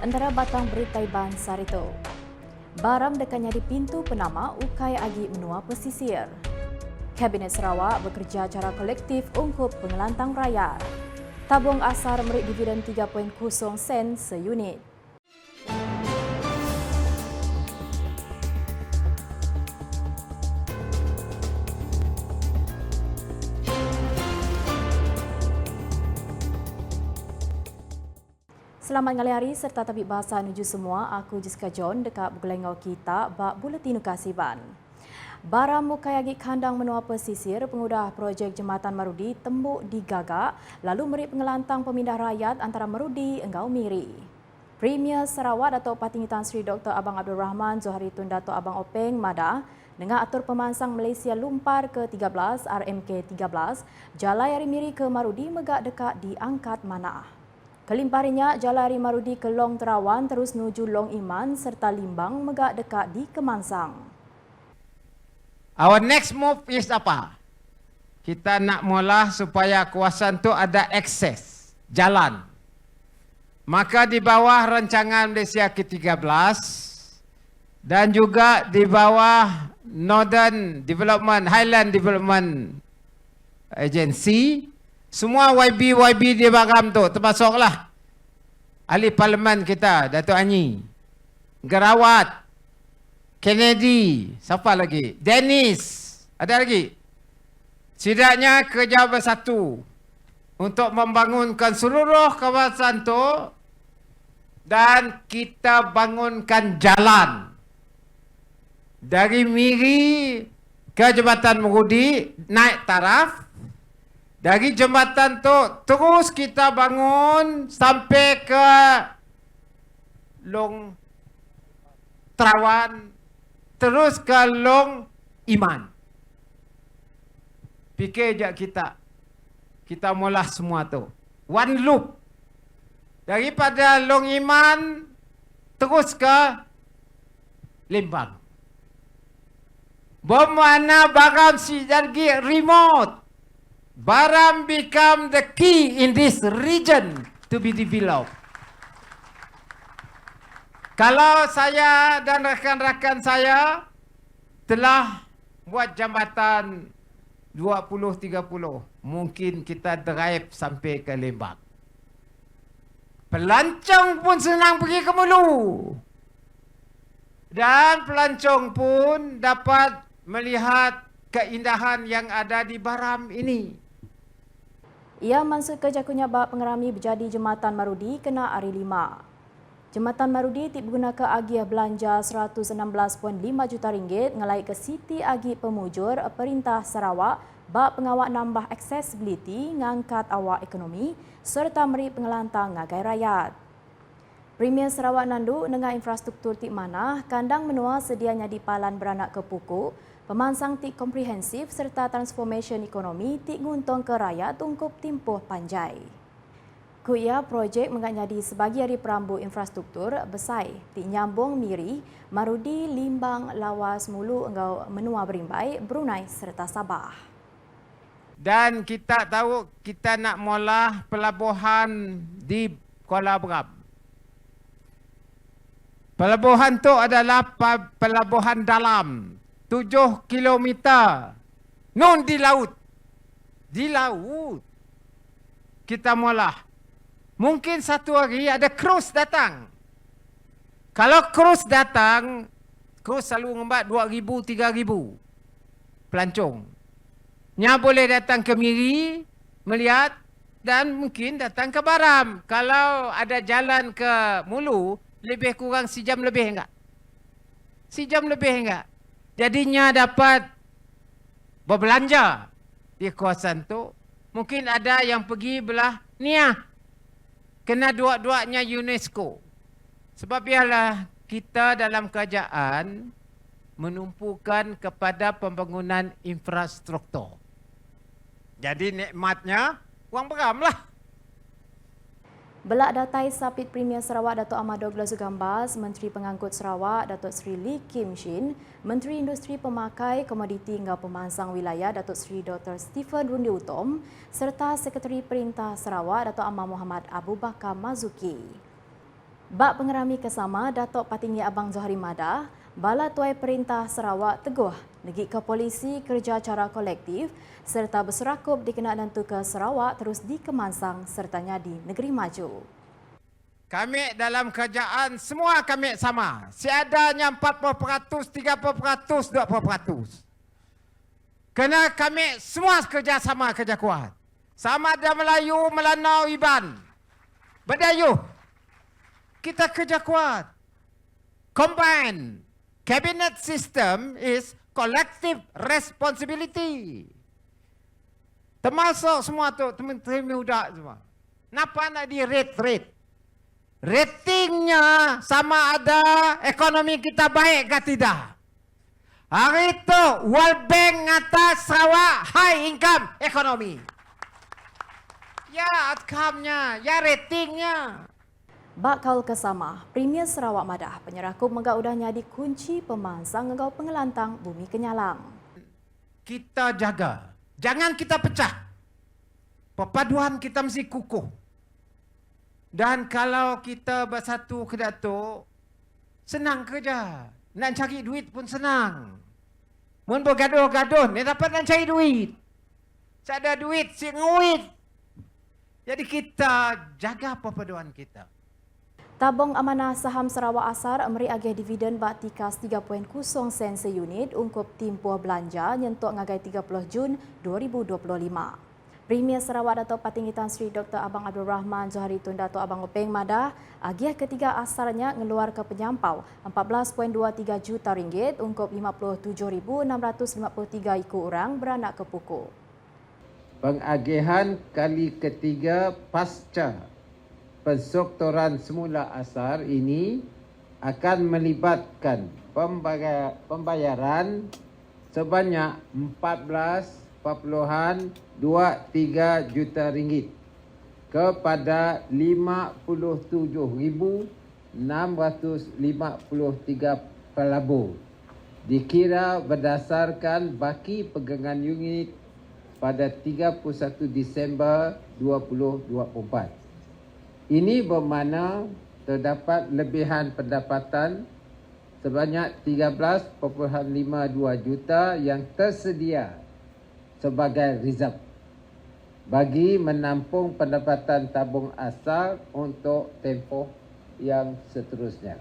Antara batang beritai ban sarito. Baram dekatnya di pintu penama ukai agi menua pesisir. Kabinet Sarawak bekerja cara kolektif ungkup pengelantang rakyat. Tabung asar merik dividen 3.0 sen seunit. Selamat ngali hari serta tabik bahasa nuju semua. Aku Jessica John dekat Bugulengau kita bak Buletin Kasiban. Baram mukai agi kandang menua pesisir pengudah projek Jembatan Marudi tembuk digagak lalu merik pengelantang pemindah rakyat antara Marudi engau Miri. Premier Sarawak Datuk Patinggi Tan Sri Dr. Abang Abdul Rahman Johari Tun Datuk Abang Openg Madah dengan atur pemansang Malaysia Lumpar ke-13 RMK-13 Jalai Ari Miri ke Marudi megak dekat diangkat Manah. Kelimparinya Jalari Marudi ke Long Terawan terus menuju Long Iman serta Limbang megak dekat di Kemansang. Our next move is apa? Kita nak mula supaya kawasan tu ada akses jalan. Maka di bawah rancangan Malaysia ke-13 dan juga di bawah Northern Development, Highland Development Agency, semua YB di Baram tu, termasuklah ahli parlimen kita, Datuk Anyi, Gerawat, Kennedy, siapa lagi? Dennis, ada lagi. Setidaknya kerja bersatu untuk membangunkan seluruh kawasan tu dan kita bangunkan jalan dari Miri ke Jambatan Marudi naik taraf. Dari jembatan tu terus kita bangun sampai ke Long Terawan, terus ke Long Iman. Fikir je kita mula semua tu. One loop. Daripada Long Iman terus ke Limbang. Bermakna Baram Sidargi remote. Baram become the key in this region to be developed. Kalau saya dan rakan-rakan saya telah buat jambatan 20-30, mungkin kita drive sampai ke Limbang. Pelancong pun senang pergi ke Mulu. Dan pelancong pun dapat melihat keindahan yang ada di Baram ini. Ia maksud kejakunya bak pengerami berjadi Jembatan Marudi kena hari 5. Jembatan Marudi digunakan agi belanja RM116.5 juta ngelai ke Siti Agi Pemujur Perintah Sarawak bak pengawak nambah accessibility ngangkat awak ekonomi serta meri pengelantang ngagai rakyat. Premier Sarawak Nandu dengan infrastruktur tik manah kandang menua sedianya di Palan Beranak ke Pukuk, pemansang tik komprehensif serta transformation ekonomi tik nguntong ke rakyat tungkup timpuh panjai. Kuia projek mengenjadi sebagai hari perambu infrastruktur besai tik nyambung Miri, Marudi, Limbang, Lawas, Mulu, engau menua Berimbai, Brunei serta Sabah. Dan kita tahu kita nak mula pelabuhan di Kuala Beram. Pelabuhan tu adalah pelabuhan dalam 7 kilometer. Non di laut. Di laut. Kita mula. Mungkin satu hari ada cruise datang. Kalau cruise datang, cruise selalu ngembat 2,000, 3,000 pelancong. Nya boleh datang ke Miri, melihat dan mungkin datang ke Baram. Kalau ada jalan ke Mulu, lebih kurang sejam lebih enggak? Sejam lebih enggak? Jadinya dapat berbelanja di kawasan tu. Mungkin ada yang pergi belah Niah. Kena dua-duanya UNESCO. Sebab biarlah kita dalam kerajaan menumpukan kepada pembangunan infrastruktur. Jadi nikmatnya wang Baram lah. Belak datai Sapit Premier Sarawak Datuk Ahmad Douglas Gambas, Menteri Pengangkut Sarawak Datuk Seri Lee Kim Shin, Menteri Industri Pemakai Komoditi hingga Pemansang Wilayah Datuk Seri Dr. Stephen Rundi Utom serta Sekretari Perintah Sarawak Datuk Amar Muhammad Abu Bakar Mazuki. Bak pengerami kesama Datuk Patinggi Abang Zohari Madah, Bala Tuai Perintah Sarawak teguh negik ke polisi kerja cara kolektif serta berserakup dikenaan tentu ke Sarawak terus dikemansang sertanya di negeri maju. Kami dalam kerjaan semua kami sama. Seadanya 40%, 30%, 20%. Kena kami semua kerja sama, kerja kuat. Sama ada Melayu, Melanau, Iban. Berdayuh. Kita kerja kuat. Combine. Cabinet system is collective responsibility. Termasuk semua tu teman-teman muda semua. Kenapa nak di rate? Ratingnya sama ada ekonomi kita baik ke tidak. Hari itu World Bank atas Sarawak high income economy. Ya outcome-nya, ya ratingnya. Bakal kesama, Premier Sarawak Madah penyerakup megak udahnya dikunci pemansang ngegau pengelantang bumi Kenyalang. Kita jaga, jangan kita pecah. Perpaduan kita mesti kukuh. Dan kalau kita bersatu ke Datuk, senang kerja. Nak cari duit pun senang. Mun bergaduh-gaduh, ni dapat nak cari duit. Tak ada duit, si nguit. Jadi kita jaga perpaduan kita. Tabung amanah saham Sarawak Asar memberi agih dividen bak tikas 3.0 sen seunit ungkup timpuh belanja nyentuk ngagai 30 Jun 2025. Premier Sarawak Datuk Patinggi Tan Sri Dr. Abang Abdul Rahman Zohari Tun Datuk Abang Openg Madah, agih ketiga asarnya ngeluar ke penyampau 14.23 juta ringgit ungkup 57,653 ikut orang beranak ke pokok. Pengagihan kali ketiga pasca penstrukturan semula asar ini akan melibatkan pembayaran sebanyak 14.23 juta ringgit kepada 57,653 pelabur dikira berdasarkan baki pegangan unit pada 31 Disember 2024. Ini bermakna terdapat lebihan pendapatan sebanyak 13.52 juta yang tersedia sebagai reserve bagi menampung pendapatan tabung asal untuk tempoh yang seterusnya.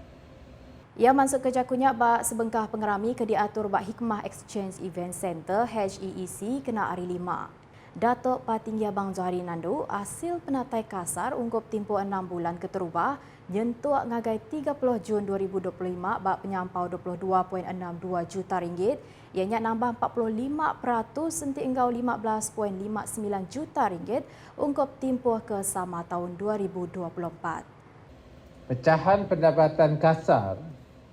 Ia masuk ke jakunya bak sebengkah pengerami ke diatur bak Hikmah Exchange Event Center HEEC kena hari 5. Datuk Patinggi Abang Zohari Nandu hasil penatai kasar ungkup tempoh 6 bulan keterubah nyentuh ngagai 30 Jun 2025 bak penyampau 22.62 juta ringgit ianya nambah 45% senti enggau 15.59 juta ringgit ungkup tempoh ke sama tahun 2024. Pecahan pendapatan kasar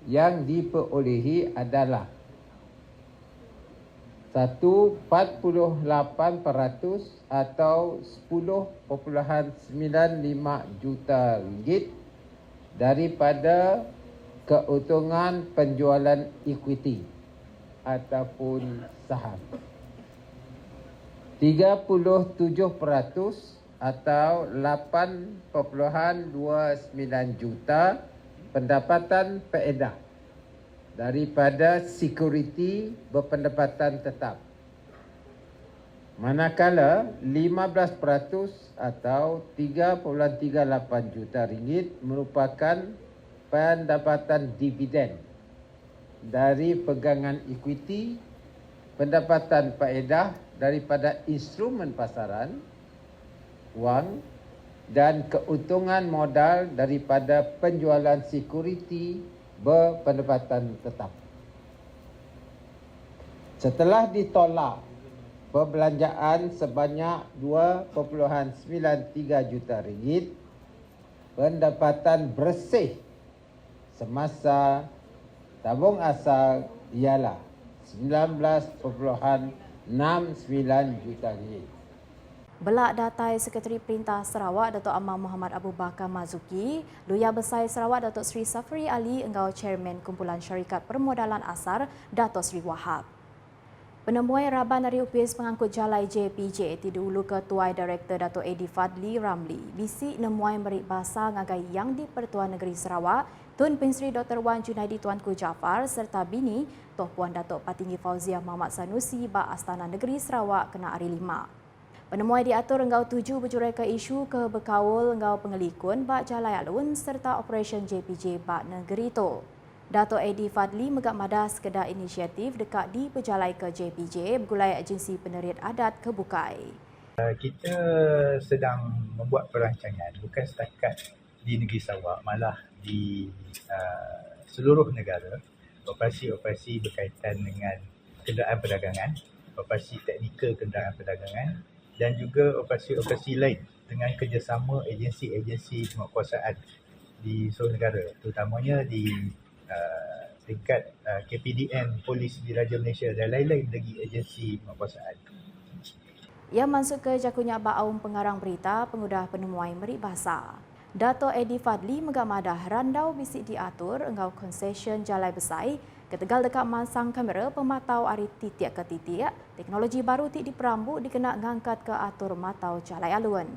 yang diperolehi adalah 1.48% atau 10.95 juta ringgit daripada keuntungan penjualan equity ataupun saham. 37% atau 8.29 juta pendapatan faedah daripada security berpendapatan tetap. Manakala 15% atau 3.38 juta ringgit merupakan pendapatan dividen dari pegangan equity, pendapatan faedah daripada instrumen pasaran, wang dan keuntungan modal daripada penjualan security berpendapatan tetap. Setelah ditolak perbelanjaan sebanyak 2.93 juta ringgit, pendapatan bersih semasa tabung asal ialah 19.69 juta ringgit. Belak datai Sekretari Perintah Sarawak Datuk Amang Muhammad Abu Bakar Mazuki, Luya Besar Sarawak Datuk Sri Safri Ali enggau Chairman Kumpulan Syarikat Permodalan Asar Datuk Sri Wahab. Penemuan Raban dari Upis Pengangkut Jalai JPJ Tidulu Ketua Director Dato' Edi Fadli Ramli bisi nemuai merik bahasa ngagai yang di Pertuan Negeri Sarawak Tun Pensri Dr. Wan Junaidi Tuanku Jaafar serta bini Toh Puan Datuk Patinggi Fauziah Muhammad Sanusi Ba Astana Negeri Sarawak kena hari 5. Penemuan diatur enggau 7 berjurai ke isu ke berkawul enggau pengelikun Ba Jalai Alun serta Operation JPJ Ba Negeri itu. Dato' Edi Fadli megak madah sekedar inisiatif dekat di berjalai ke JPJ bergulai agensi penerit adat ke Bukai. Kita sedang membuat perancangan bukan setakat di negeri Sarawak, malah di seluruh negara, operasi-operasi berkaitan dengan kenderaan perdagangan, operasi teknikal kenderaan perdagangan dan juga operasi-operasi lain dengan kerjasama agensi-agensi penguatkuasaan di seluruh negara, terutamanya di tingkat KPDN, Polis Diraja Malaysia dan lain-lain lagi agensi penguatkuasaan. Ia masuk ke jakunya Ba'aum Pengarang Berita Pengudah Penemuan Merik Bahasa. Dato' Edi Fadli megak madah randau bisik diatur enggau konsesion Jalai Besai ketegal dekat masang kamera pematau ari titik ke titik, teknologi baru tik diperambut dikena ngangkat ke atur matau Jalai Alun.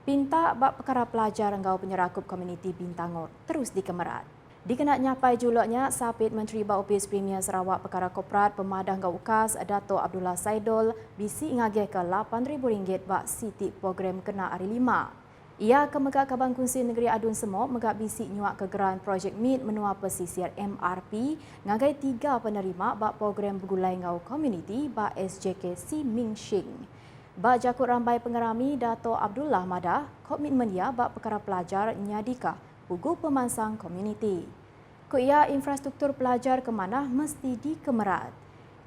Pinta bab perkara pelajar enggau penyerakup komuniti Bintangor terus dikemerat. Dikena nyapai julaknya Sapit Menteri Baupis Premier Sarawak Perkara Korporat Pemadah Ngau Ukas Dato' Abdullah Saidul bisi ngagih ke RM8,000 bak sitik program kena hari 5. Ia ke megak Kabang Kunsi Negeri Adun Semok megak bisi nyuak ke geran Projek Meet menua pesisir MRP ngagai 3 penerima bak program bergulai ngau komuniti bak SJK Si Ming Shing. Bak jakut rambai pengerami Dato' Abdullah Madah komitmen ia bak perkara pelajar nyadika pugu pemansang komuniti. Ia infrastruktur pelajar kemanah mesti dikemerat.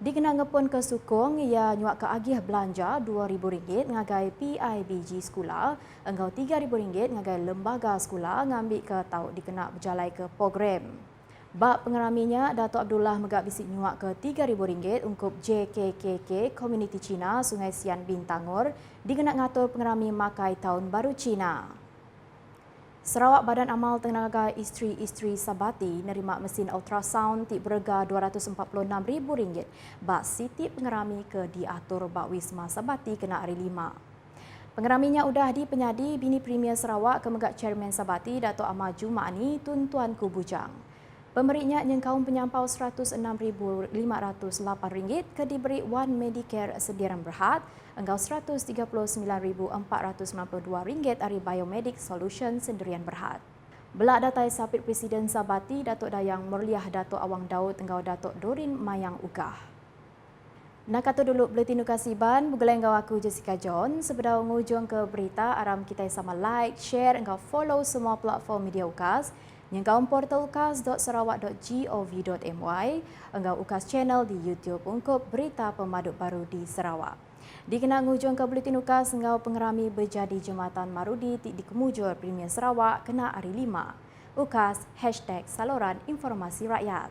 Dikena ngepun ke sukong, ia nyuak ke agih belanja RM2,000 ngagai PIBG sekolah, enggau RM3,000 ngagai lembaga sekolah ngambil ke tahu dikena berjalai ke program. Bak pengeraminya, Dato' Abdullah megak bisik nyuak ke RM3,000 untuk JKKK Komuniti Cina Sungai Sian Bintangor dikena ngatur pengerami makai Tahun Baru Cina. Sarawak Badan Amal Tenaga Isteri-Isteri Sabati nerima mesin ultrasound tik berharga RM246,000 bak siti pengerami ke diatur bak Wisma Sabati kena hari 5. Pengeraminya udah dipenyadi bini Premier Sarawak kemegak Chairman Sabati Dato' Ahmad Jumani Tun Tuanku Bujang. Pemberinya nyengkaum penyampau RM106,508 ke diberi One Medicare sediaran berhad, enggau RM139,492 dari Biomedic Solution sendirian berhad. Belak datai Sapit Presiden Sabati Datuk Dayang Murliah Datuk Awang Daud enggau Datuk Dorin Mayang Ugah. Nak kata dulu Buletin Nukasiban, bergulai engkau aku Jessica John. Sebelum ngujung ke berita, aram kita sama like, share, engkau follow semua platform media UKAS. Nyengkau portal ukas.sarawak.gov.my, enggau UKAS channel di YouTube untuk berita pemaduk baru di Sarawak. Dikena ngujung ke Buletin UKAS, enggau pengerami berjadi Jematan Marudi di Kemujur Premier Sarawak kena hari 5. UKAS #Saluran Informasi Rakyat.